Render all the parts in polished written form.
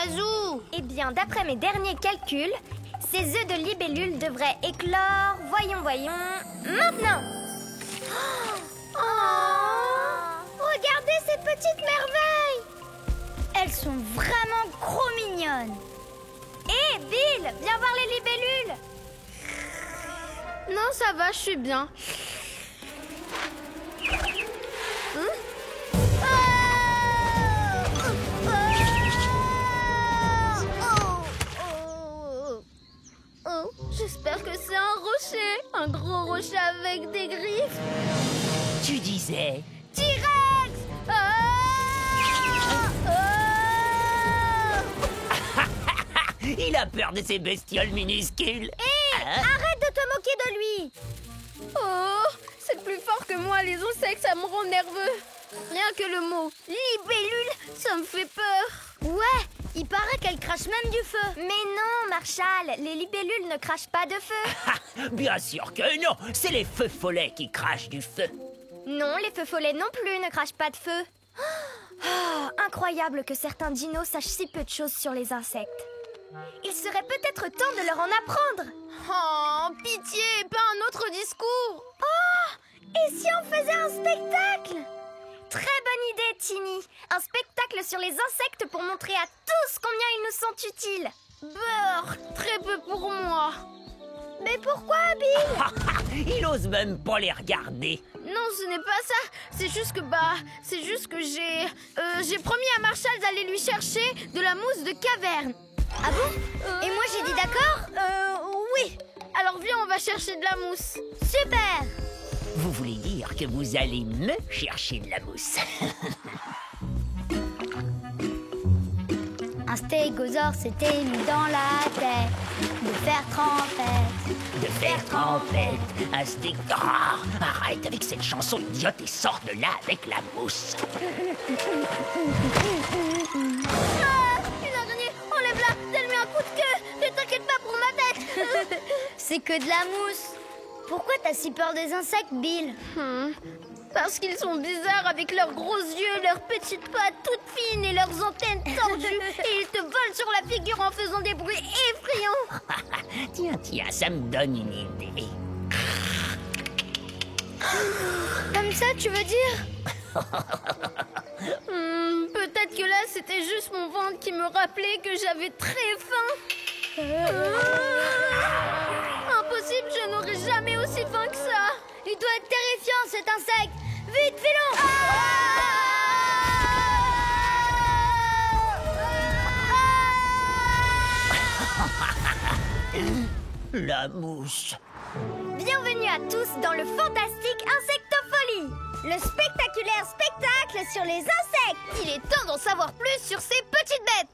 Mazou? Eh bien, d'après mes derniers calculs, ces œufs de libellule devraient éclore, voyons, maintenant. Regardez ces petites merveilles. Elles sont vraiment trop mignonnes. Hé, Bill, viens voir les libellules. Non, ça va, je suis bien. J'espère que c'est un rocher. Un gros rocher avec des griffes. Tu disais... T-Rex! Il a peur de ces bestioles minuscules. Hé, arrête de te moquer de lui. Oh, c'est plus fort que moi, les insectes, ça me rend nerveux. Rien que le mot libellule, ça me fait peur. Ouais, il paraît qu'elle crache même du feu. Mais non, Marshall, les libellules ne crachent pas de feu. Bien sûr que non, c'est les feux follets qui crachent du feu. Non, les feux follets non plus ne crachent pas de feu. Oh, incroyable que certains dinos sachent si peu de choses sur les insectes. Il serait peut-être temps de leur en apprendre. Oh, pitié, pas un autre discours. Oh, et si on faisait un spectacle? Très bonne idée, Timmy. Un spectacle sur les insectes pour montrer à tous combien ils nous sont utiles. Beurre, très peu pour moi. Mais pourquoi, Bill? Il ose même pas les regarder. Non, ce n'est pas ça. C'est juste que j'ai promis à Marshall d'aller lui chercher de la mousse de caverne. Ah bon? Et moi j'ai dit d'accord? Oui. Alors viens, on va chercher de la mousse. Super! Vous voulez dire que vous allez me chercher de la mousse? Un stégosaure s'était mis dans la tête de faire trempette. De faire trempette, un steak. Ah, arrête avec cette chanson idiote et sors de là avec la mousse. Une araignée, enlève-la, donne-lui un coup de queue. Ne t'inquiète pas pour ma tête. C'est que de la mousse. Pourquoi t'as si peur des insectes, Bill? Parce qu'ils sont bizarres avec leurs gros yeux, leurs petites pattes toutes fines et leurs antennes tordues. Et ils te volent sur la figure en faisant des bruits effrayants. Tiens, ça me donne une idée. Comme ça, tu veux dire? Peut-être que là, c'était juste mon ventre qui me rappelait que j'avais très faim. Impossible, je n'aurais jamais aussi faim que ça. Il doit être terrifiant, cet insecte. Vite, filons! La mousse. Bienvenue à tous dans le fantastique Insectopholie, le spectaculaire spectacle sur les insectes. Il est temps d'en savoir plus sur ces petites bêtes.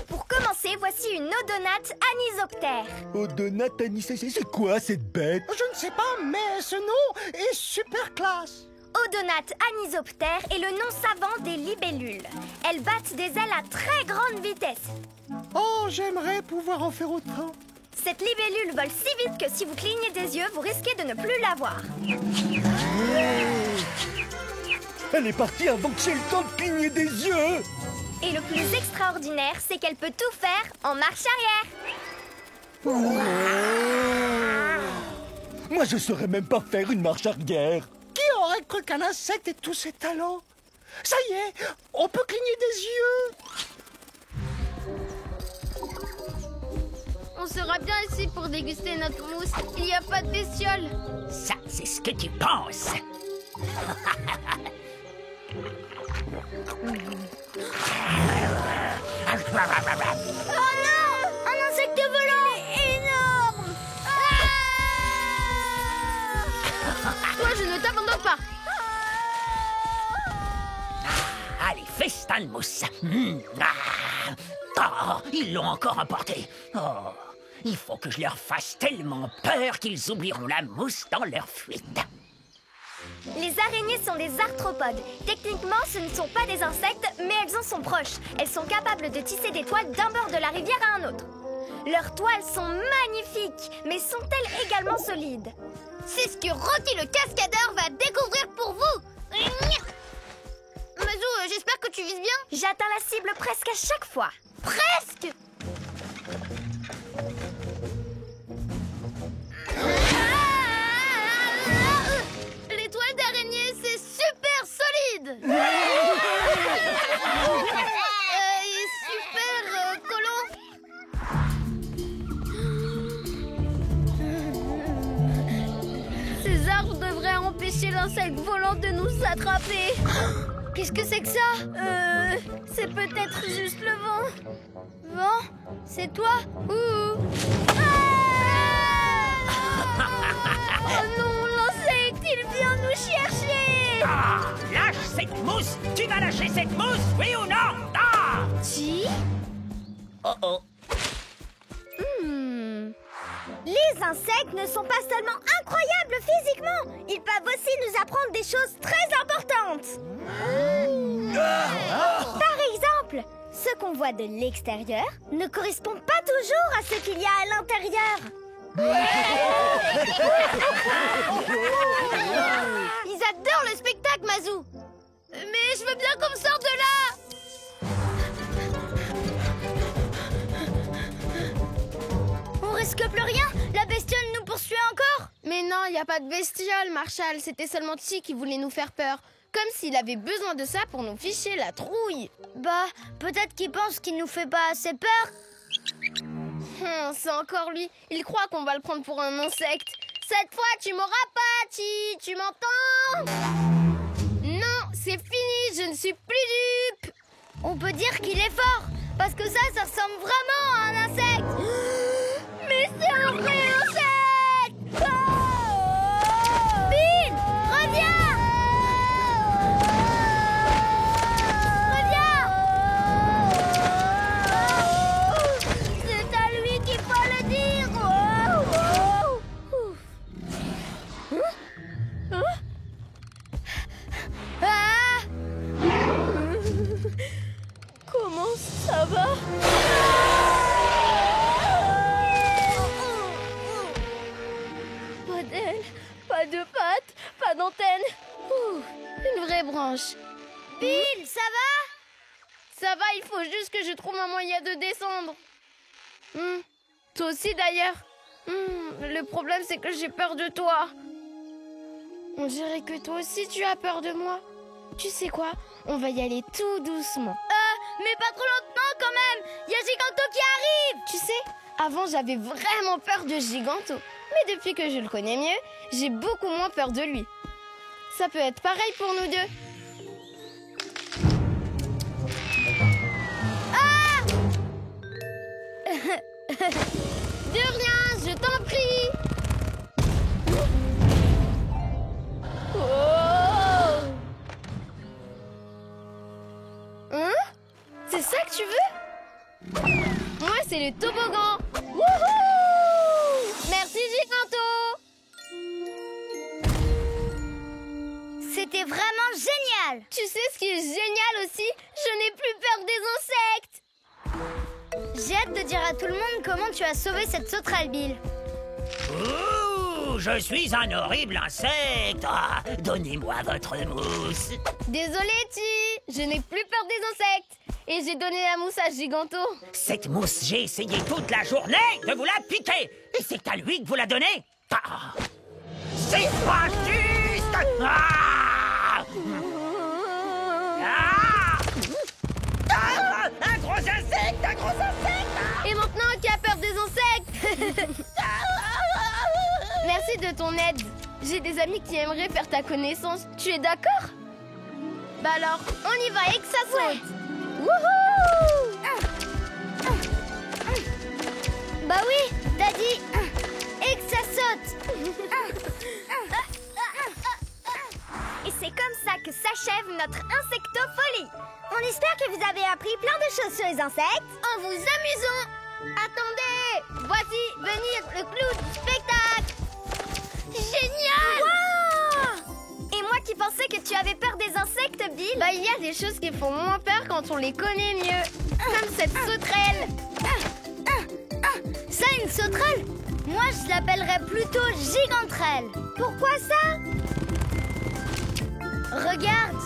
Pour commencer, voici une odonate anisoptère. Odonate anisoptère, c'est quoi cette bête? Je ne sais pas, mais ce nom est super classe. Odonate anisoptère est le nom savant des libellules. Elles battent des ailes à très grande vitesse. Oh, j'aimerais pouvoir en faire autant. Cette libellule vole si vite que si vous clignez des yeux, vous risquez de ne plus la voir. Elle est partie avant que j'ai le temps de cligner des yeux. Et le plus extraordinaire, c'est qu'elle peut tout faire en marche arrière. Moi, je saurais même pas faire une marche arrière. Qui aurait cru qu'un insecte ait tous ses talents? Ça y est, on peut cligner des yeux. On sera bien ici pour déguster notre mousse. Il n'y a pas de bestioles. Ça, c'est ce que tu penses. Oh non! Un insecte volant! Énorme! Toi, je ne t'abandonne pas. Allez, festin de mousse. Oh, ils l'ont encore emporté. Oh, il faut que je leur fasse tellement peur qu'ils oublieront la mousse dans leur fuite. Les araignées sont des arthropodes. Techniquement, ce ne sont pas des insectes, mais elles en sont proches. Elles sont capables de tisser des toiles d'un bord de la rivière à un autre. Leurs toiles sont magnifiques, mais sont-elles également solides? C'est ce que Rocky le cascadeur va découvrir pour vous. Mazou, j'espère que tu vises bien. J'atteins la cible presque à chaque fois. Presque. Les toiles d'araignée, c'est super solide. Et super collant. Ces arbres devraient empêcher l'insecte volant de nous attraper. Qu'est-ce que c'est que ça? C'est peut-être juste le vent. Vent? C'est toi? Ouh. Oh non, l'insecte, il vient nous chercher. Ah, lâche cette mousse! Tu vas lâcher cette mousse, oui ou non? Ah! Si? Oh oh! Les insectes ne sont pas seulement incroyables physiquement, ils peuvent aussi nous apprendre des choses très importantes. Par exemple, ce qu'on voit de l'extérieur ne correspond pas toujours à ce qu'il y a à l'intérieur. Ils adorent le spectacle, Mazou. Mais je veux bien qu'on me sorte de là. On risque plus rien. La bestiole nous poursuit encore. Mais non, il n'y a pas de bestiole, Marshall. C'était seulement Chi qui voulait nous faire peur. Comme s'il avait besoin de ça pour nous ficher la trouille. Bah, peut-être qu'il pense qu'il nous fait pas assez peur. C'est encore lui. Il croit qu'on va le prendre pour un insecte. Cette fois, tu m'auras pas, Chi. Tu m'entends? Non, c'est fini. Je ne suis plus dupe. On peut dire qu'il est fort, parce que ça ressemble vraiment à un insecte. Mais c'est un vrai insecte. Bill, reviens! Reviens! C'est à lui qu'il faut le dire. Ah! Comment ça va? Pas d'aile, pas de pattes, pas d'antenne. Une vraie branche. Bill, ça va? Ça va, il faut juste que je trouve un moyen de descendre. Toi aussi d'ailleurs. Le problème c'est que j'ai peur de toi. On dirait que toi aussi tu as peur de moi. Tu sais quoi? On va y aller tout doucement. Mais pas trop lentement quand même. Il y a Giganto qui arrive. Tu sais, avant j'avais vraiment peur de Giganto. Mais depuis que je le connais mieux, j'ai beaucoup moins peur de lui. Ça peut être pareil pour nous deux. De rien, je t'en prie. Oh. Hein? C'est ça que tu veux? Moi, c'est le toboggan. Wouhou! Merci, Giganto. C'était vraiment génial. Tu sais ce qui est génial aussi? Je n'ai plus peur des insectes. J'ai hâte de dire à tout le monde comment tu as sauvé cette sauterelle, Bill. Ouh, je suis un horrible insecte. Ah, donnez-moi votre mousse. Désolée, Ti. Je n'ai plus peur des insectes. Et j'ai donné la mousse à Giganto. Cette mousse, j'ai essayé toute la journée de vous la piquer. Et c'est à lui que vous la donnez? Ah, c'est pas juste. Ah, ah, ah, un gros insecte, un gros insecte. Et maintenant, qui a peur des insectes? Merci de ton aide. J'ai des amis qui aimeraient faire ta connaissance. Tu es d'accord? Bah alors, on y va et que ça saute. Wouhou! Bah oui, t'as dit et que ça saute. Et c'est comme ça que s'achève notre insectofolie. On espère que vous avez appris plein de choses sur les insectes En vous amusant. Attendez, voici venir le clou du spectacle. Génial! Wow! Et moi qui pensais que tu avais peur des insectes, Bill. Bah, il y a des choses qui font moins peur quand on les connaît mieux. Comme cette sauterelle. Ça, une sauterelle? Moi, je l'appellerais plutôt gigantrelle. Pourquoi ça? Regarde.